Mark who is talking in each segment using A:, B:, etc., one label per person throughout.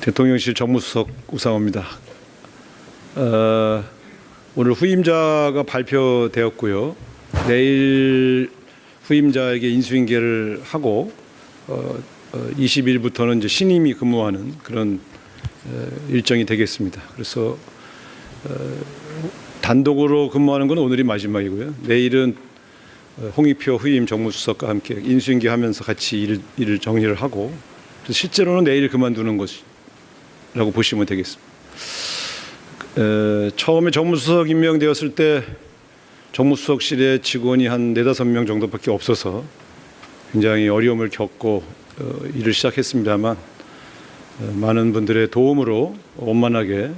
A: 대통령실 정무수석 우상호입니다. 오늘 후임자가 발표되었고요. 내일 후임자에게 인수인계를 하고 20일부터는 이제 신임이 근무하는 그런 일정이 되겠습니다. 그래서 단독으로 근무하는 건 오늘이 마지막이고요. 내일은 홍익표 후임 정무수석과 함께 인수인계하면서 같이 일을 정리를 하고 실제로는 내일 그만두는 것이라고 보시면 되겠습니다. 처음에 정무수석 임명되었을 때 정무수석실에 직원이 한 4-5명 정도밖에 없어서 굉장히 어려움을 겪고 일을 시작했습니다만 많은 분들의 도움으로 원만하게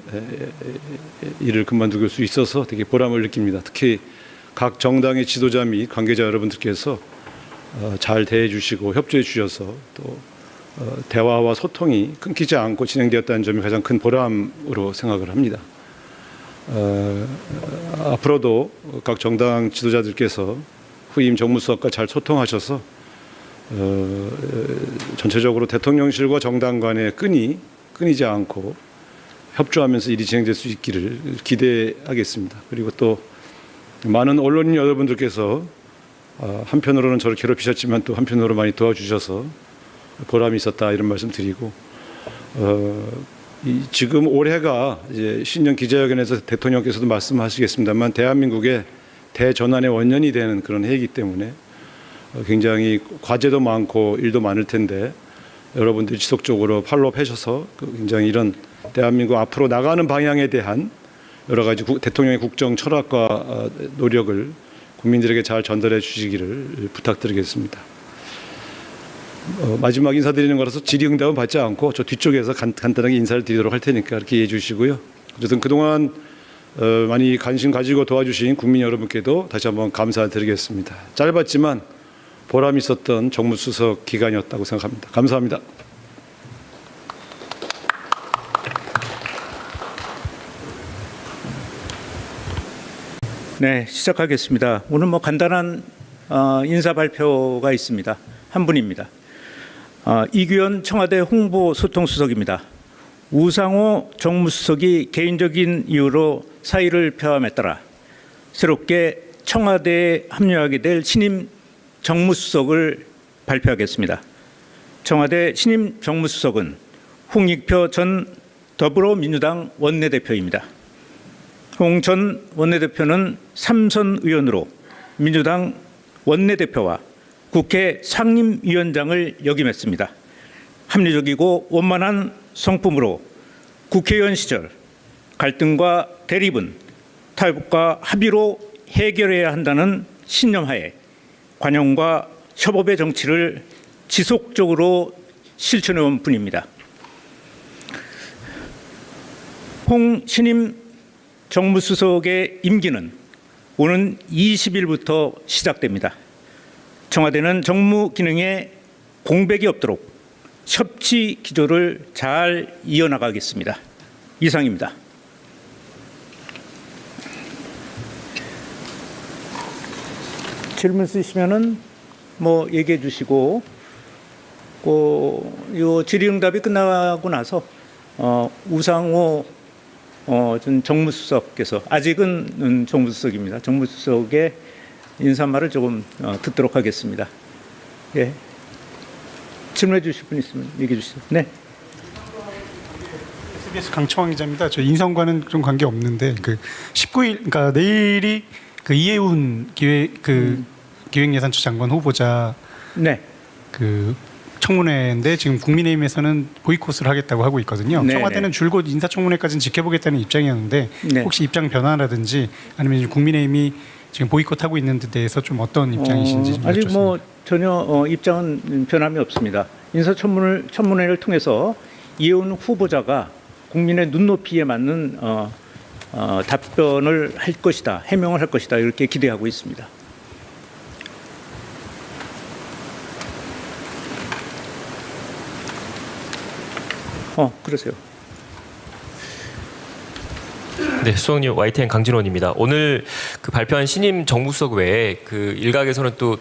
A: 일을 그만두길 수 있어서 되게 보람을 느낍니다. 특히 각 정당의 지도자 및 관계자 여러분들께서 잘 대해 주시고 협조해 주셔서 또 대화와 소통이 끊기지 않고 진행되었다는 점이 가장 큰 보람으로 생각을 합니다. 앞으로도 각 정당 지도자들께서 후임 정무수석과 잘 소통하셔서 전체적으로 대통령실과 정당 간의 끈이 끊이지 않고 협조하면서 일이 진행될 수 있기를 기대하겠습니다. 그리고 또 많은 언론인 여러분들께서 한편으로는 저를 괴롭히셨지만 또 한편으로 많이 도와주셔서 보람이 있었다 이런 말씀 드리고 지금 올해가 이제 신년 기자회견에서 대통령께서도 말씀하시겠습니다만 대한민국의 대전환의 원년이 되는 그런 해이기 때문에 굉장히 과제도 많고 일도 많을 텐데 여러분들이 지속적으로 팔로우 하셔서 굉장히 이런 대한민국 앞으로 나가는 방향에 대한 여러 가지 대통령의 국정 철학과 노력을 국민들에게 잘 전달해 주시기를 부탁드리겠습니다. 마지막 인사드리는 거라서 질의응답은 받지 않고 저 뒤쪽에서 간단하게 인사를 드리도록 할 테니까 이렇게 이해해 주시고요. 어쨌든 그동안 많이 관심 가지고 도와주신 국민 여러분께도 다시 한번 감사드리겠습니다. 짧았지만 보람 있었던 정무수석 기간이었다고 생각합니다. 감사합니다.
B: 네, 시작하겠습니다. 오늘 간단한 인사 발표가 있습니다. 한 분입니다. 이규현 청와대 홍보소통수석입니다. 우상호 정무수석이 개인적인 이유로 사의를 표함에 따라 새롭게 청와대에 합류하게 될 신임 정무수석을 발표하겠습니다. 청와대 신임 정무수석은 홍익표 전 더불어민주당 원내대표입니다. 홍 전 원내대표는 3선 의원으로 민주당 원내대표와 국회 상임위원장을 역임했습니다. 합리적이고 원만한 성품으로 국회의원 시절 갈등과 대립은 타협과 합의로 해결해야 한다는 신념하에 관용과 협업의 정치를 지속적으로 실천해온 분입니다. 홍 신임 정무수석의 임기는 오는 20일부터 시작됩니다. 청와대는 정무 기능에 공백이 없도록 협치 기조를 잘 이어나가겠습니다. 이상입니다. 질문 있으시면은 얘기해 주시고, 요 질의응답이 끝나고 나서 우상호 전 정무수석께서 아직은 정무수석입니다. 정무수석의 인사말을 조금 듣도록 하겠습니다. 예. 질문해 주실 분 있으면 얘기해 주시죠. 네.
C: SBS 강청원 기자입니다. 저 인선과는 좀 관계 없는데 19일 그러니까 내일이 이해운 기획예산처 장관 후보자
B: 네.
C: 청문회인데 지금 국민의힘에서는 보이콧을 하겠다고 하고 있거든요.
B: 네,
C: 청와대는
B: 네.
C: 줄곧 인사청문회까지는 지켜보겠다는 입장이었는데
B: 네.
C: 혹시 입장 변화라든지 아니면 국민의힘이 지금 보이콧하고 있는 데 대해서 좀 어떤 입장이신지 좀
B: 아직
C: 여쭙습니다.
B: 전혀 입장은 변함이 없습니다. 인사청문회를 통해서 이해운 후보자가 국민의 눈높이에 맞는 답변을 할 것이다, 해명을 할 것이다 이렇게 기대하고 있습니다. 그러세요.
D: 네, 수석님 YTN 강진원입니다. 오늘 그 발표한 신임 정무수석 외에 그 일각에서는 또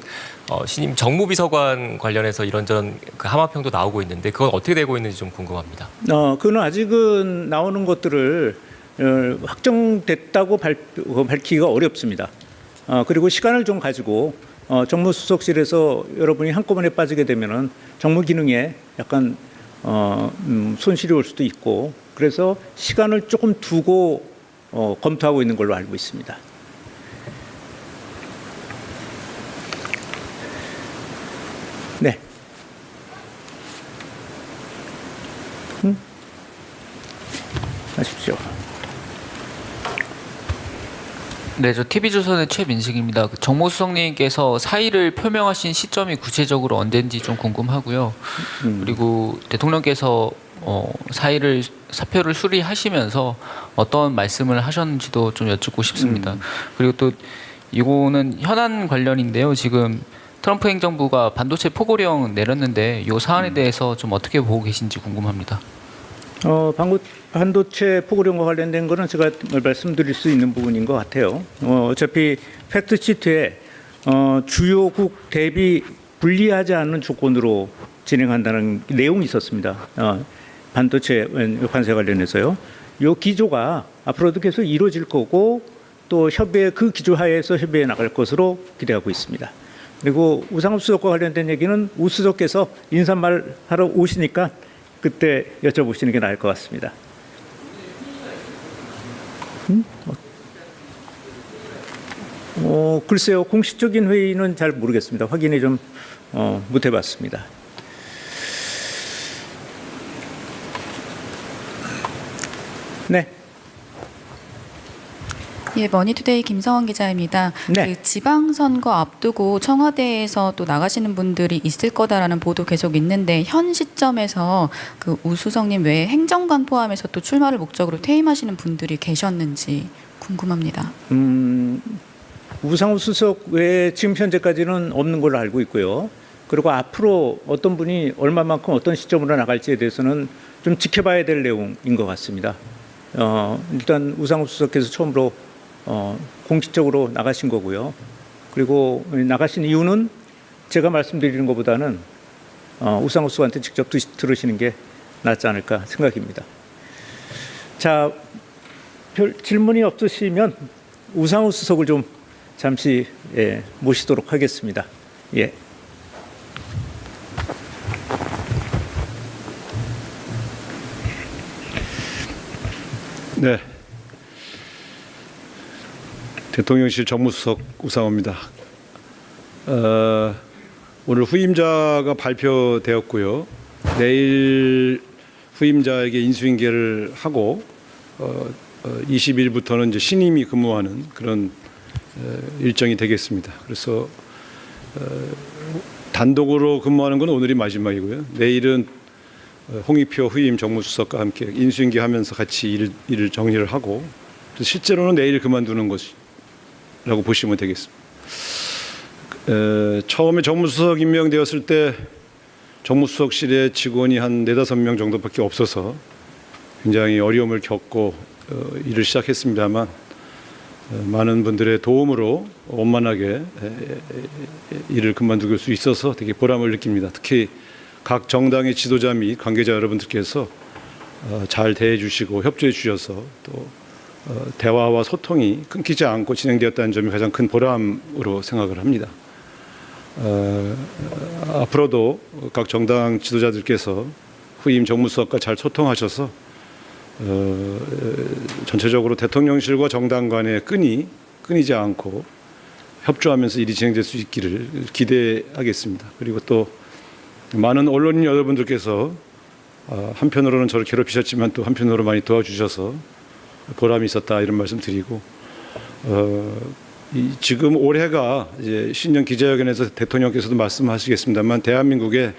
D: 신임 정무비서관 관련해서 이런저런 그 함화평도 나오고 있는데 그건 어떻게 되고 있는지 좀 궁금합니다.
B: 그는 아직은 나오는 것들을 확정됐다고 밝히기가 어렵습니다. 그리고 시간을 좀 가지고 정무수석실에서 여러분이 한꺼번에 빠지게 되면은 정무 기능에 약간 손실이 올 수도 있고 그래서 시간을 조금 두고 검토하고 있는 걸로 알고 있습니다. 네. 하십시오.
E: 네, 저 TV조선의 최민식입니다. 그 정무수석님께서 사의를 표명하신 시점이 구체적으로 언제인지 좀 궁금하고요. 그리고 대통령께서 사표를 수리하시면서 어떤 말씀을 하셨는지도 좀 여쭙고 싶습니다. 그리고 또 이거는 현안 관련인데요. 지금 트럼프 행정부가 반도체 포고령 내렸는데 이 사안에 대해서 좀 어떻게 보고 계신지 궁금합니다.
B: 반도체 포고령과 관련된 거는 제가 말씀드릴 수 있는 부분인 것 같아요. 어차피 팩트시트에 주요국 대비 불리하지 않은 조건으로 진행한다는 내용이 있었습니다. 반도체 관세 관련해서요. 이 기조가 앞으로도 계속 이루어질 거고 또 그 기조 하에서 협의해 나갈 것으로 기대하고 있습니다. 그리고 우상호 수석과 관련된 얘기는 우 수석께서 인사말 하러 오시니까 그때 여쭤보시는 게 나을 것 같습니다. 글쎄요. 공식적인 회의는 잘 모르겠습니다. 확인이 좀 못 해봤습니다. 네.
F: 예, 머니투데이 김성원 기자입니다.
B: 네.
F: 그 지방선거 앞두고 청와대에서 또 나가시는 분들이 있을 거다라는 보도 계속 있는데 현 시점에서 그 우 수석님 외에 행정관 포함해서 또 출마를 목적으로 퇴임하시는 분들이 계셨는지 궁금합니다.
B: 우상호 수석 외에 지금 현재까지는 없는 걸로 알고 있고요. 그리고 앞으로 어떤 분이 얼마만큼 어떤 시점으로 나갈지에 대해서는 좀 지켜봐야 될 내용인 것 같습니다. 일단 우상호 수석께서 처음으로 공식적으로 나가신 거고요. 그리고 나가신 이유는 제가 말씀드리는 것보다는 우상호 수석한테 직접 들으시는 게 낫지 않을까 생각입니다. 자, 별 질문이 없으시면 우상호 수석을 좀 잠시 모시도록 하겠습니다. 예.
A: 네. 대통령실 정무수석 우상호입니다. 오늘 후임자가 발표되었고요. 내일 후임자에게 인수인계를 하고 20일부터는 이제 신임이 근무하는 그런 일정이 되겠습니다. 그래서 단독으로 근무하는 건 오늘이 마지막이고요. 내일은 홍익표 후임 정무수석과 함께 인수인계하면서 같이 일을 정리를 하고 실제로는 내일 그만두는 것이라고 보시면 되겠습니다. 처음에 정무수석 임명되었을 때 정무수석실에 직원이 한 4-5명 정도밖에 없어서 굉장히 어려움을 겪고 일을 시작했습니다만 많은 분들의 도움으로 원만하게 일을 그만두길 수 있어서 되게 보람을 느낍니다. 특히 각 정당의 지도자 및 관계자 여러분들께서 잘 대해 주시고 협조해 주셔서 또 대화와 소통이 끊기지 않고 진행되었다는 점이 가장 큰 보람으로 생각을 합니다. 앞으로도 각 정당 지도자들께서 후임 정무수석과 잘 소통하셔서 전체적으로 대통령실과 정당 간의 끈이 끊이지 않고 협조하면서 일이 진행될 수 있기를 기대하겠습니다. 그리고 또 많은 언론인 여러분들께서 한편으로는 저를 괴롭히셨지만 또 한편으로 많이 도와주셔서 보람이 있었다 이런 말씀 드리고 지금 올해가 이제 신년 기자회견에서 대통령께서도 말씀하시겠습니다만 대한민국의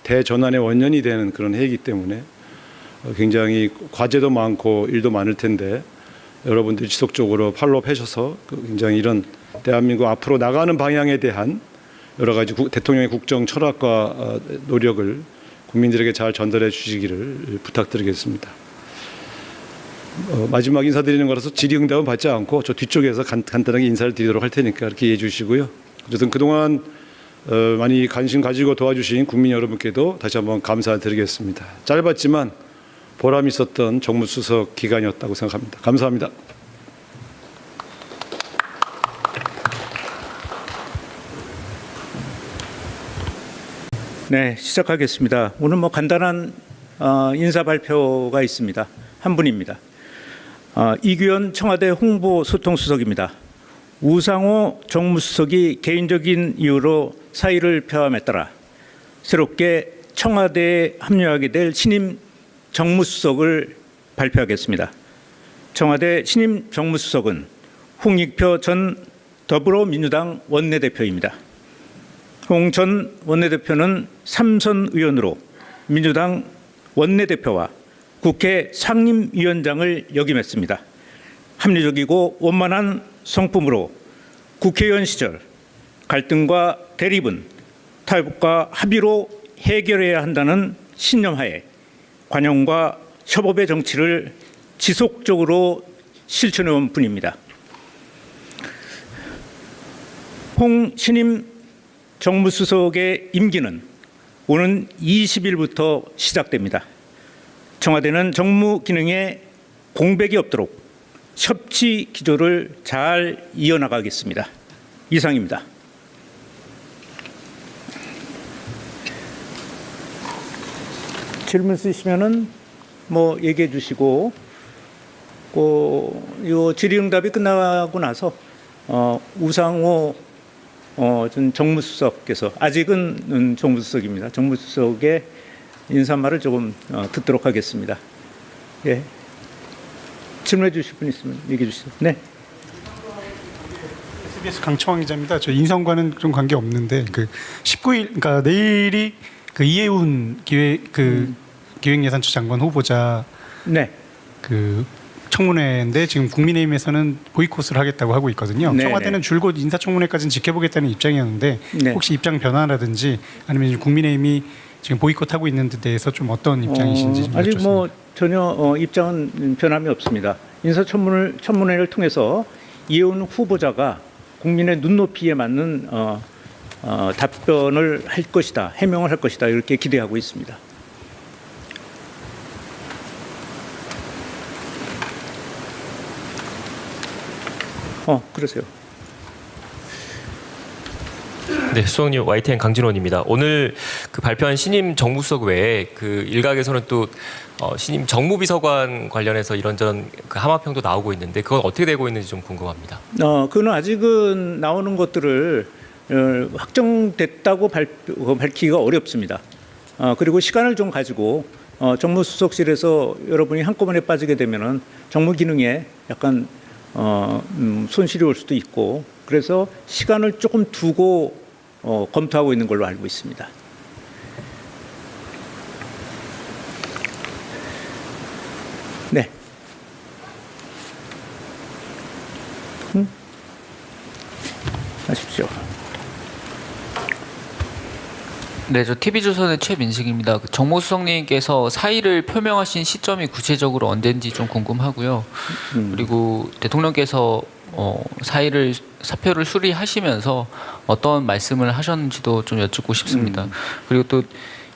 A: 대전환의 원년이 되는 그런 해이기 때문에 굉장히 과제도 많고 일도 많을 텐데 여러분들이 지속적으로 팔로우 하셔서 굉장히 이런 대한민국 앞으로 나가는 방향에 대한 여러 가지 대통령의 국정 철학과 노력을 국민들에게 잘 전달해 주시기를 부탁드리겠습니다. 마지막 인사드리는 거라서 질의응답은 받지 않고 저 뒤쪽에서 간단하게 인사를 드리도록 할 테니까 이렇게 이해해 주시고요. 어쨌든 그동안 많이 관심 가지고 도와주신 국민 여러분께도 다시 한번 감사드리겠습니다. 짧았지만 보람 있었던 정무수석 기간이었다고 생각합니다. 감사합니다.
B: 네, 시작하겠습니다. 오늘 뭐 간단한 인사 발표가 있습니다. 한 분입니다. 이규현 청와대 홍보소통수석입니다. 우상호 정무수석이 개인적인 이유로 사의를 표함에 따라 새롭게 청와대에 합류하게 될 신임 정무수석을 발표하겠습니다. 청와대 신임 정무수석은 홍익표 전 더불어민주당 원내대표입니다. 홍 전 원내대표는 삼선 의원으로 민주당 원내대표와 국회 상임위원장을 역임했습니다. 합리적이고 원만한 성품으로 국회의원 시절 갈등과 대립은 타협과 합의로 해결해야 한다는 신념하에 관용과 협업의 정치를 지속적으로 실천해온 분입니다. 홍 신임 정무수석의 임기는 오는 20일부터 시작됩니다. 청와대는 정무 기능에 공백이 없도록 협치 기조를 잘 이어나가겠습니다. 이상입니다. 질문 있으시면은 뭐 얘기해 주시고, 요 질의응답이 끝나고 나서 우상호 전 정무수석께서 아직은 정무수석입니다. 정무수석의 인사말을 조금 듣도록 하겠습니다. 예. 질문해 주실 분 있으면 얘기해 주시죠. 네.
C: SBS 강청원 기자입니다. 저 인선과는 좀 관계 없는데 그 19일, 그러니까 내일이 그 이해운 기획예산처 장관 후보자
B: 네.
C: 그 청문회인데 지금 국민의힘에서는 보이콧을 하겠다고 하고 있거든요.
B: 네,
C: 청와대는
B: 네.
C: 줄곧 인사청문회까지는 지켜보겠다는 입장이었는데
B: 네.
C: 혹시 입장 변화라든지 아니면 국민의힘이 지금 보이콧하고 있는 데 대해서 좀 어떤 입장이신지 좀
B: 아직 뭐
C: 여쭙습니다.
B: 전혀 입장은 변함이 없습니다. 인사청문회를 통해서 이해운 후보자가 국민의 눈높이에 맞는 답변을 할 것이다, 해명을 할 것이다 이렇게 기대하고 있습니다. 그러세요.
D: 네, 수석님 YTN 강진원입니다. 오늘 그 발표한 신임 정무수석 외에 그 일각에서는 또 신임 정무비서관 관련해서 이런저런 그 함화평도 나오고 있는데 그건 어떻게 되고 있는지 좀 궁금합니다.
B: 그는 아직은 나오는 것들을 확정됐다고 밝히기가 어렵습니다. 그리고 시간을 좀 가지고 정무수석실에서 여러분이 한꺼번에 빠지게 되면은 정무 기능에 약간 손실이 올 수도 있고 그래서 시간을 조금 두고 검토하고 있는 걸로 알고 있습니다. 네. 하십시오.
E: 네, 저 TV조선의 최민식입니다. 그 정무수석님께서 사의를 표명하신 시점이 구체적으로 언제인지 좀 궁금하고요. 그리고 대통령께서 사표를 수리하시면서 어떤 말씀을 하셨는지도 좀 여쭙고 싶습니다. 그리고 또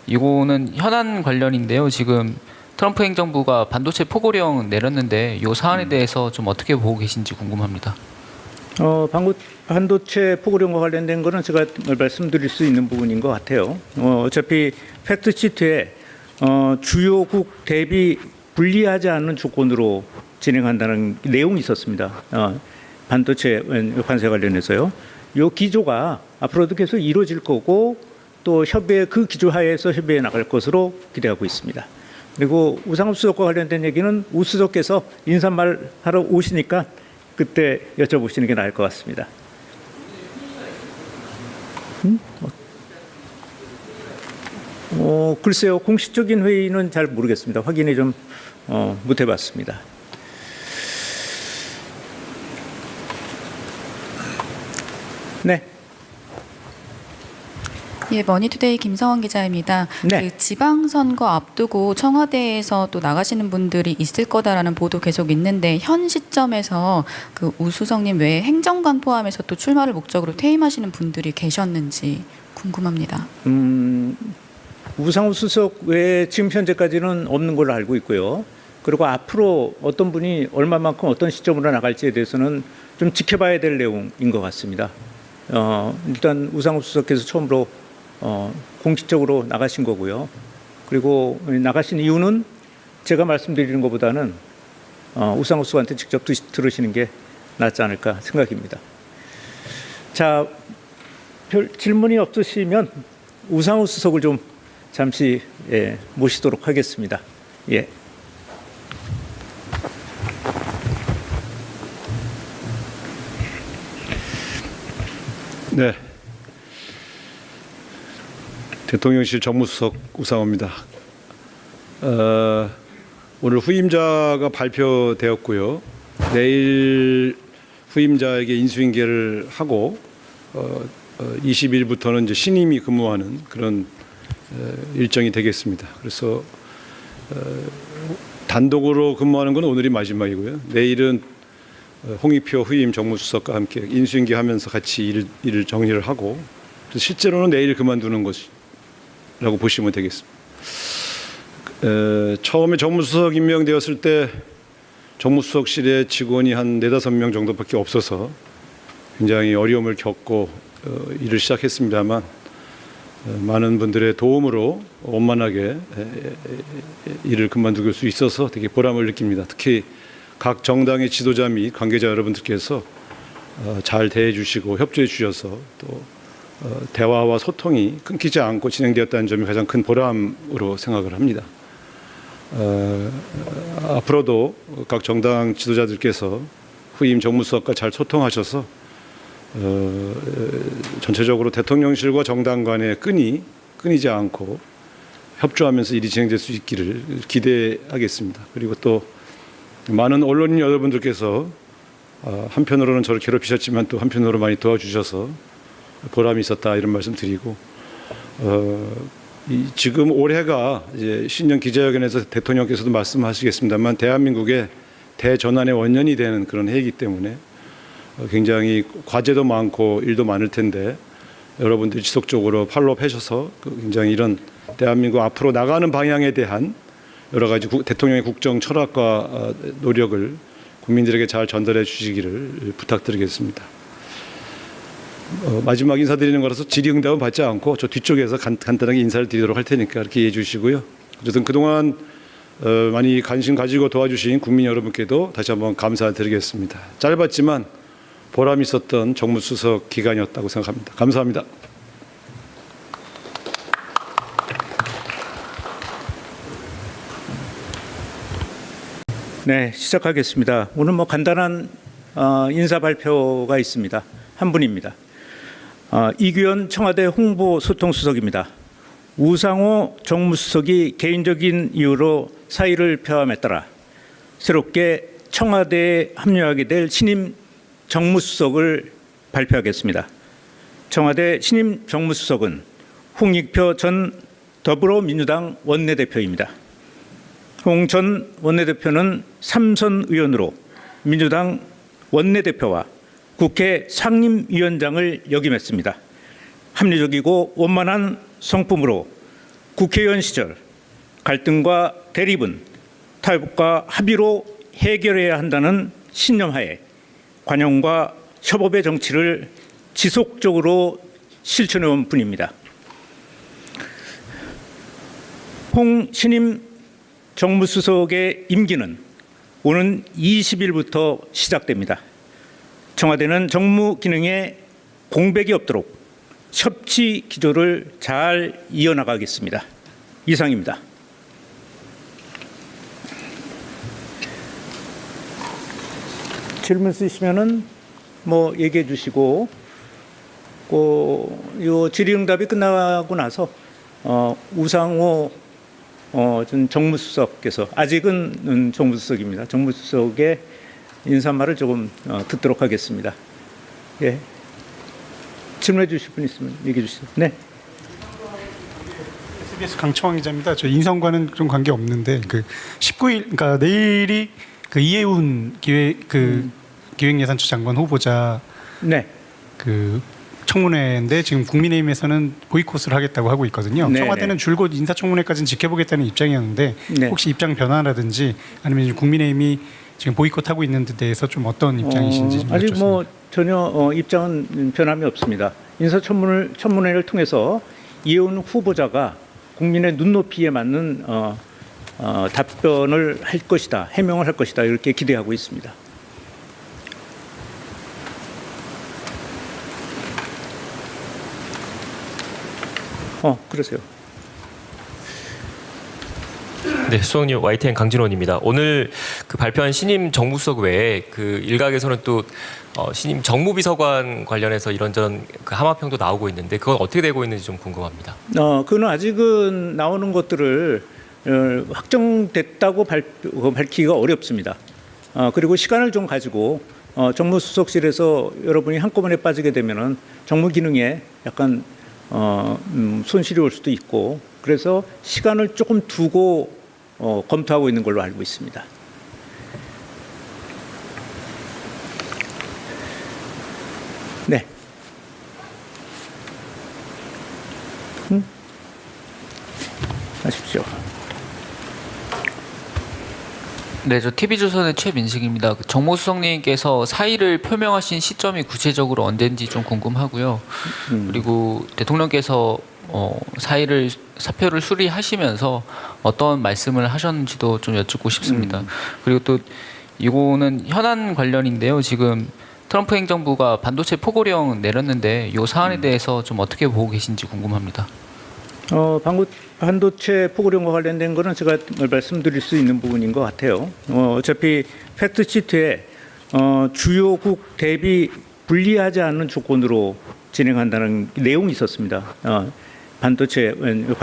E: 이거는 현안 관련인데요. 지금 트럼프 행정부가 반도체 포고령 내렸는데 이 사안에 대해서 좀 어떻게 보고 계신지 궁금합니다.
B: 반도체 포고령과 관련된 거는 제가 말씀드릴 수 있는 부분인 것 같아요. 어차피 팩트시트에 주요국 대비 불리하지 않은 조건으로 진행한다는 내용이 있었습니다. 반도체 관세 관련해서요. 이 기조가 앞으로도 계속 이루어질 거고 또 그 기조 하에서 협의해 나갈 것으로 기대하고 있습니다. 그리고 우상호 수석과 관련된 얘기는 우 수석께서 인사말 하러 오시니까 그때 여쭤보시는 게 나을 것 같습니다. 글쎄요. 공식적인 회의는 잘 모르겠습니다. 확인이 좀 못 해봤습니다. 네.
F: 예, 머니투데이 김성원 기자입니다.
B: 네.
F: 그 지방선거 앞두고 청와대에서 또 나가시는 분들이 있을 거다라는 보도 계속 있는데 현 시점에서 그 우수성님 외에 행정관 포함해서 또 출마를 목적으로 퇴임하시는 분들이 계셨는지 궁금합니다.
B: 우상호 수석 외에 지금 현재까지는 없는 걸로 알고 있고요. 그리고 앞으로 어떤 분이 얼마만큼 어떤 시점으로 나갈지에 대해서는 좀 지켜봐야 될 내용인 것 같습니다. 일단 우상호 수석께서 처음으로 공식적으로 나가신 거고요. 그리고 나가신 이유는 제가 말씀드리는 것보다는 우상호 수석한테 직접 들으시는 게 낫지 않을까 생각입니다. 자, 별 질문이 없으시면 우상호 수석을 좀 잠시 모시도록 하겠습니다. 예.
A: 네. 대통령실 정무수석 우상호입니다. 오늘 후임자가 발표되었고요. 내일 후임자에게 인수인계를 하고 20일부터는 이제 신임이 근무하는 그런 일정이 되겠습니다. 그래서 단독으로 근무하는 건 오늘이 마지막이고요. 내일은 홍익표 후임 정무수석과 함께 인수인계하면서 같이 일을 정리를 하고 실제로는 내일 그만두는 것이라고 보시면 되겠습니다. 처음에 정무수석 임명되었을 때 정무수석실에 직원이 한 4-5명 정도밖에 없어서 굉장히 어려움을 겪고 일을 시작했습니다만 많은 분들의 도움으로 원만하게 일을 그만두길 수 있어서 되게 보람을 느낍니다. 특히 각 정당의 지도자 및 관계자 여러분들께서 잘 대해 주시고 협조해 주셔서 또 대화와 소통이 끊기지 않고 진행되었다는 점이 가장 큰 보람으로 생각을 합니다. 앞으로도 각 정당 지도자들께서 후임 정무수석과 잘 소통하셔서 전체적으로 대통령실과 정당 간의 끈이 끊이지 않고 협조하면서 일이 진행될 수 있기를 기대하겠습니다. 그리고 또 많은 언론인 여러분들께서 한편으로는 저를 괴롭히셨지만 또 한편으로 많이 도와주셔서 보람이 있었다 이런 말씀 드리고 지금 올해가 이제 신년 기자회견에서 대통령께서도 말씀하시겠습니다만 대한민국의 대전환의 원년이 되는 그런 해이기 때문에 굉장히 과제도 많고 일도 많을 텐데 여러분들이 지속적으로 팔로우 하셔서 굉장히 이런 대한민국 앞으로 나가는 방향에 대한 여러 가지 대통령의 국정 철학과 노력을 국민들에게 잘 전달해 주시기를 부탁드리겠습니다. 마지막 인사드리는 거라서 질의응답은 받지 않고 저 뒤쪽에서 간단하게 인사를 드리도록 할 테니까 이렇게 이해해 주시고요. 어쨌든 그동안 많이 관심 가지고 도와주신 국민 여러분께도 다시 한번 감사드리겠습니다. 짧았지만 보람 있었던 정무수석 기간이었다고 생각합니다. 감사합니다.
B: 네, 시작하겠습니다. 오늘 간단한 인사 발표가 있습니다. 한 분입니다. 이규현 청와대 홍보소통수석입니다. 우상호 정무수석이 개인적인 이유로 사의를 표함에 따라 새롭게 청와대에 합류하게 될 신임 정무수석을 발표하겠습니다. 청와대 신임 정무수석은 홍익표 전 더불어민주당 원내대표입니다. 홍 전 원내대표는 삼선 의원으로 민주당 원내대표와 국회 상임위원장을 역임했습니다. 합리적이고 원만한 성품으로 국회의원 시절 갈등과 대립은 타협과 합의로 해결해야 한다는 신념하에 관용과 협업의 정치를 지속적으로 실천해온 분입니다. 홍 신임 정무수석의 임기는 오는 20일부터 시작됩니다. 청와대는 정무 기능에 공백이 없도록 협치 기조를 잘 이어나가겠습니다. 이상입니다. 질문 있으시면은 얘기해 주시고, 요 질의응답이 끝나고 나서 우상호 전 정무수석께서 아직은 정무수석입니다. 정무수석의 인사말을 조금 듣도록 하겠습니다. 예. 질문해 주실 분 있으면 얘기해 주시죠. 네.
C: TBS 강청원 기자입니다. 저 인선과는 좀 관계 없는데 그 19일 그러니까 내일이 그 이해운 기획예산처 장관 후보자
B: 네.
C: 그 청문회인데 지금 국민의힘에서는 보이콧을 하겠다고 하고 있거든요.
B: 네,
C: 청와대는 줄곧 인사청문회까지는 지켜보겠다는 입장이었는데
B: 네.
C: 혹시 입장 변화라든지 아니면 국민의힘이 지금 보이콧하고 있는 데 대해서 좀 어떤 입장이신지 좀
B: 아직
C: 여쭙습니다.
B: 뭐 전혀 입장은 변함이 없습니다. 인사청문회를 통해서 이해운 후보자가 국민의 눈높이에 맞는 답변을 할 것이다, 해명을 할 것이다 이렇게 기대하고 있습니다. 그러세요.
D: 네, 수석님 YTN 강진원입니다. 오늘 그 발표한 신임 정무수석 외에 그 일각에서는 또 신임 정무비서관 관련해서 이런저런 그 함화평도 나오고 있는데 그건 어떻게 되고 있는지 좀 궁금합니다.
B: 그는 아직은 나오는 것들을 확정됐다고 밝히기가 어렵습니다. 그리고 시간을 좀 가지고 정무수석실에서 여러분이 한꺼번에 빠지게 되면은 정무 기능에 약간 손실이 올 수도 있고 그래서 시간을 조금 두고 검토하고 있는 걸로 알고 있습니다. 네. 하십시오.
E: 네, 저 TV조선의 최민식입니다. 그 정무수석님께서 사의를 표명하신 시점이 구체적으로 언제인지 좀 궁금하고요. 그리고 대통령께서 사표를 수리하시면서 어떤 말씀을 하셨는지도 좀 여쭙고 싶습니다. 그리고 또 이거는 현안 관련인데요. 지금 트럼프 행정부가 반도체 포고령 내렸는데 이 사안에 대해서 좀 어떻게 보고 계신지 궁금합니다.
B: 반도체 포고령과 관련된 거는 제가 말씀드릴 수 있는 부분인 것 같아요. 어차피 팩트 시트에 주요국 대비 불리하지 않은 조건으로 진행한다는 내용이 있었습니다. 반도체